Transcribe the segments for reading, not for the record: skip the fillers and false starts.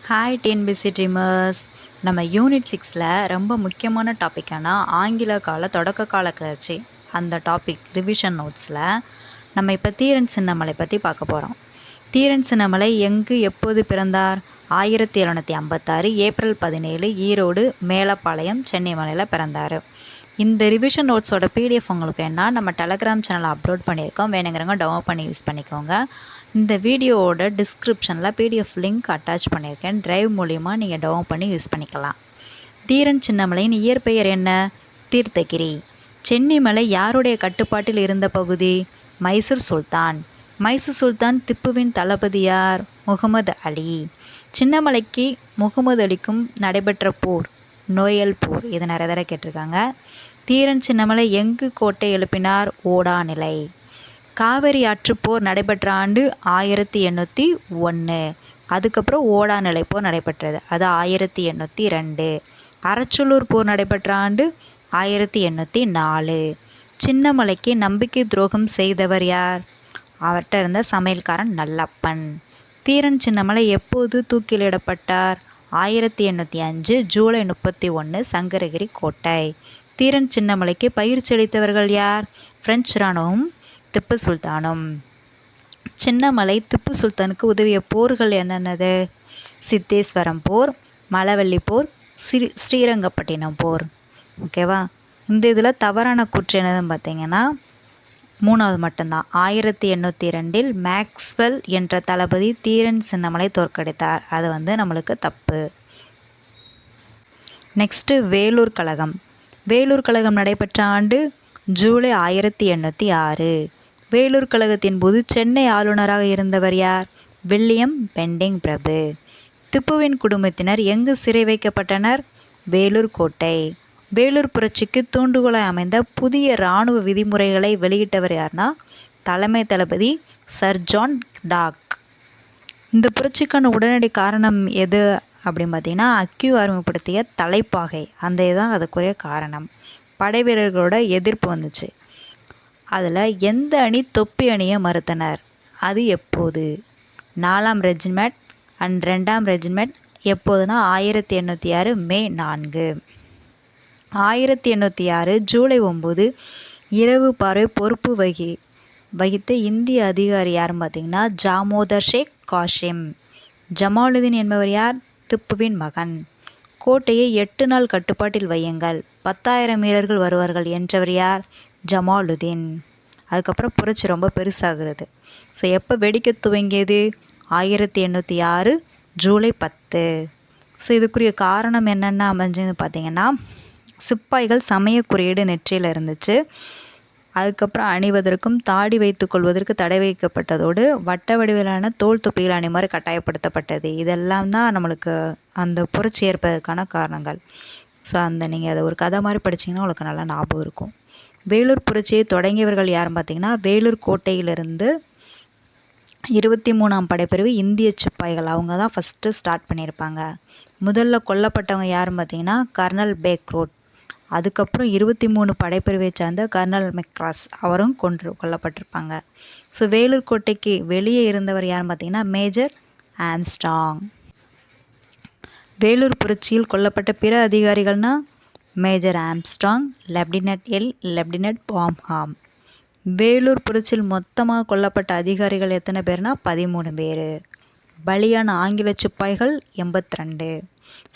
Hi TNPSC dreamers. நம்ம unit 6ல் ரொம்ப முக்கியமான டாப்பிக்கான ஆங்கில கால தொடக்க கால கிளர்ச்சி அந்த டாபிக் ரிவிஷன் நோட்ஸில் நம்ம இப்போ தீரன் சின்னமலை பற்றி பார்க்க போகிறோம். தீரன் சின்னமலை எங்கு எப்போது பிறந்தார்? 1756 ஏப்ரல் 17 ஈரோடு மேலப்பாளையம் சென்னை மலையில் பிறந்தார். இந்த ரிவிஷன் நோட்ஸோட பிடிஎஃப் உங்களுக்கு என்ன நம்ம டெலகிராம் சேனலில் அப்லோட் பண்ணியிருக்கோம், வேணுங்கிறவங்க டவுன்லோட் பண்ணி யூஸ் பண்ணிக்கோங்க. இந்த வீடியோவோட டிஸ்கிரிப்ஷனில் பிடிஎஃப் லிங்க் அட்டாச் பண்ணியிருக்கேன், டிரைவ் மூலிமா நீங்கள் டவுன்லோட் பண்ணி யூஸ் பண்ணிக்கலாம். தீரன் சின்னமலையின் இயற்பெயர் என்ன? தீர்த்தகிரி. சென்னிமலை யாருடைய கட்டுப்பாட்டில் இருந்த பகுதி? மைசூர் சுல்தான். மைசூர் சுல்தான் திப்புவின் தளபதி யார்? முகமது அலி. சின்னமலைக்கு முகமது அலிக்கும் நடைபெற்ற போர் நோயல் போர். இது நிறைய தடவை கேட்டிருக்காங்க. தீரன் சின்னமலை எங்கு கோட்டை எழுப்பினார்? ஓடாநிலை. காவிரி ஆற்றுப்போர் நடைபெற்ற ஆண்டு 1801. அதுக்கப்புறம் ஓடாநிலை போர் நடைபெற்றது, அது 1802. அரச்சலூர் போர் நடைபெற்ற ஆண்டு 1804. சின்னமலைக்கு நம்பிக்கை துரோகம் செய்தவர் யார்? அவர்கிட்ட இருந்த சமையல்காரன் நல்லப்பன். தீரன் சின்னமலை எப்போது தூக்கிலிடப்பட்டார்? 1805 ஜூலை 31 சங்கரகிரி கோட்டை. தீரன் சின்னமலைக்கு பயிற்சி அளித்தவர்கள் யார்? பிரெஞ்சு இராணுவம், திப்பு சுல்தானும். சின்னமலை திப்பு சுல்தானுக்கு உதவிய போர்கள் என்னென்னது? சித்தேஸ்வரம் போர், மலவள்ளி போர், ஸ்ரீரங்கப்பட்டினம் போர். ஓகேவா? இந்த இதில் தவறான கூற்று என்னதுன்னு பார்த்தீங்கன்னா 3வது மட்டும்தான். 1802 மேக்ஸ்வெல் என்ற தளபதி தீரன் சின்னமலை தோற்கடித்தார். அது நம்மளுக்கு தப்பு. நெக்ஸ்ட்டு வேலூர் கழகம். வேலூர் கழகம் நடைபெற்ற ஆண்டு ஜூலை 1806. வேலூர் கழகத்தின் போது சென்னை ஆளுநராக இருந்தவர் யார்? வில்லியம் பெண்டிங் பிரபு. திப்புவின் குடும்பத்தினர் எங்கு சிறை வைக்கப்பட்டனர்? வேலூர் கோட்டை. வேலூர் புரட்சிக்கு தூண்டுகோலாய் அமைந்த புதிய இராணுவ விதிமுறைகளை வெளியிட்டவர் யார்னா தலைமை தளபதி சர் ஜான் டாக். இந்த புரட்சிக்கான உடனடி காரணம் எது அப்படின்னு பார்த்தீங்கன்னா அக்யூ அறிமுகப்படுத்திய தலைப்பாகை, அந்த இதுதான் அதுக்குரிய காரணம். படை வீரர்களோட எதிர்ப்பு வந்துச்சு. அதில் எந்த அணி தொப்பி அணியை மறுத்தனர்? அது எப்போது? 4ஆம் ரெஜிமெண்ட் அண்ட் 2ஆம் ரெஜிமெண்ட். எப்போதுனா 1806 மே 4. 1806 ஜூலை 9 இரவு பார்வை பொறுப்பு வகித்த இந்திய அதிகாரி யாருன்னு பார்த்தீங்கன்னா ஜாமோதர் ஷேக் காசிம். ஜமாலுதீன் என்பவர் யார்? திப்புவின் மகன். கோட்டையை 8 நாள் கட்டுப்பாட்டில் வையுங்கள், 10,000 வீரர்கள் வருவார்கள் என்றவர் யார்? ஜமாலுதீன். அதுக்கப்புறம் புரட்சி ரொம்ப பெருசாகிறது. ஸோ எப்போ வெடிக்க துவங்கியது? 1806 ஜூலை 10. ஸோ இதுக்குரிய காரணம் என்னென்ன அமைஞ்சுன்னு பார்த்தீங்கன்னா சிப்பாய்கள் சமய குறியீடு நெற்றியில் இருந்துச்சு. அதுக்கப்புறம் அணிவதற்கும் தாடி வைத்துக் கொள்வதற்கு தடை வைக்கப்பட்டதோடு வட்ட வடிவிலான தோல் தொப்பிகள் அணிமாறு கட்டாயப்படுத்தப்பட்டது. இதெல்லாம் தான் நம்மளுக்கு அந்த புரட்சி ஏற்பதற்கான காரணங்கள். ஸோ நீங்கள் அதை ஒரு கதை மாதிரி படிச்சிங்கன்னா உங்களுக்கு நல்லா ஞாபகம் இருக்கும். வேலூர் புரட்சியை தொடங்கியவர்கள் யாருன்னு பார்த்தீங்கன்னா வேலூர் கோட்டையிலிருந்து 23ஆம் படைப்பிரிவு இந்திய சிப்பாய்கள், அவங்க தான் ஃபஸ்ட்டு ஸ்டார்ட் பண்ணியிருப்பாங்க. முதல்ல கொல்லப்பட்டவங்க யாருன்னு பார்த்தீங்கன்னா கர்னல் பேக்ரோட். அதுக்கப்புறம் 23 படைப்பிரிவை சார்ந்த கர்னல் மெக்ராஸ், அவரும் கொல்லப்பட்டிருப்பாங்க. ஸோ வேலூர் கோட்டைக்கு வெளியே இருந்தவர் யாருன்னு பார்த்தீங்கன்னா மேஜர் ஆம்ஸ்ட்ராங். வேலூர் புரட்சியில் கொல்லப்பட்ட பிற அதிகாரிகள்னா major Armstrong, lieutenant Ely, lieutenant Popham. Vellore புரட்சியில் மொத்தமாக கொல்லப்பட்ட அதிகாரிகள் எத்தனை பேர்னா 13 பேர். பலியான ஆங்கில சிப்பாய்கள் 82.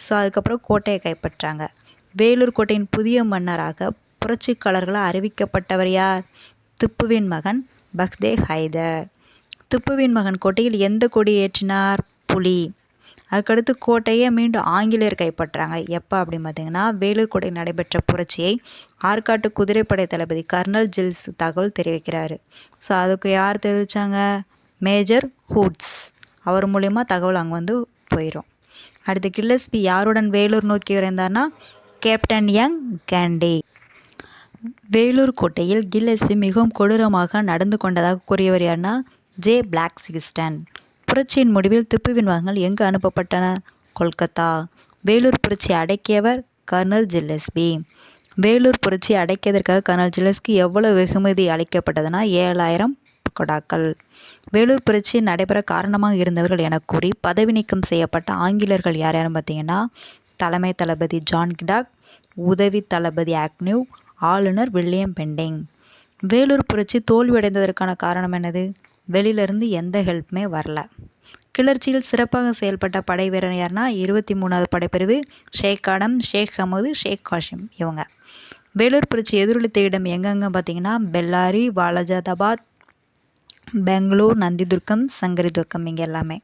ஸோ அதுக்கப்புறம் கோட்டையை கைப்பற்றாங்க. வேலூர் கோட்டையின் புதிய மன்னராக புரட்சிக்காரர்களால் அறிவிக்கப்பட்டவர் யார்? திப்புவின் மகன் பக்தே ஹைதர். திப்புவின் மகன் கோட்டையில் எந்த கொடி ஏற்றினார்? புலி. அதுக்கடுத்து கோட்டையை மீண்டும் ஆங்கிலேயர் கைப்பற்றாங்க. எப்போ அப்படின்னு பார்த்தீங்கன்னா வேலூர் கோட்டை நடைபெற்ற புரட்சியை ஆற்காட்டு குதிரைப்படை தளபதி கர்னல் ஜில்ஸ் தகவல் தெரிவிக்கிறாரு. ஸோ அதுக்கு யார் தெரிவித்தாங்க? மேஜர் ஹூட்ஸ். அவர் மூலயமா தகவல் அங்கே போயிடும். அடுத்து கில்லஸ்பி யாருடன் வேலூர் நோக்கி விரைந்தார்னா கேப்டன் யங் கேண்டி. வேலூர் கோட்டையில் கில்லஸ்பி மிகவும் கொடூரமாக நடந்து கொண்டதாக கூறியவர் யார்னா ஜே பிளாக் சிகிஸ்டன். புரட்சியின் முடிவில் திப்புவின் மகன்கள் எங்கு அனுப்பப்பட்டனர்? கொல்கத்தா. வேலூர் புரட்சி அடக்கியவர் கர்னல் ஜில்லஸ்பி. வேலூர் புரட்சி அடக்கியதற்காக கர்னல் ஜில்லஸ்பிக்கு எவ்வளவு வெகுமதி அளிக்கப்பட்டதுன்னா 7,000 பக்கோடாக்கள். வேலூர் புரட்சி நடைபெற காரணமாக இருந்தவர்கள் என கூறி பதவி நீக்கம் செய்யப்பட்ட ஆங்கிலேயர்கள் யார் யாருன்னு பார்த்தீங்கன்னா, தலைமை தளபதி ஜான் கிடாக், உதவி தளபதி ஆக்னியூ, ஆளுநர் வில்லியம் பெண்டிங். வேலூர் புரட்சி தோல்வியடைந்ததற்கான காரணம் என்னது? வெளியிலேருந்து எந்த ஹெல்ப்புமே வரல. கிளர்ச்சியில் சிறப்பாக செயல்பட்ட படை வீரர் யாருன்னா 23வது படைப்பிரிவு, ஷேக் ஆடம், ஷேக் ஹமது, ஷேக் காஷிம் இவங்க. வேலூர் புரட்சி எதிரொலித்த இடம் எங்கெங்க பார்த்தீங்கன்னா, பெல்லாரி, வாலாஜாதாபாத், பெங்களூர், நந்திதுர்க்கம், சங்கரிதுர்க்கம் இங்கே எல்லாமே.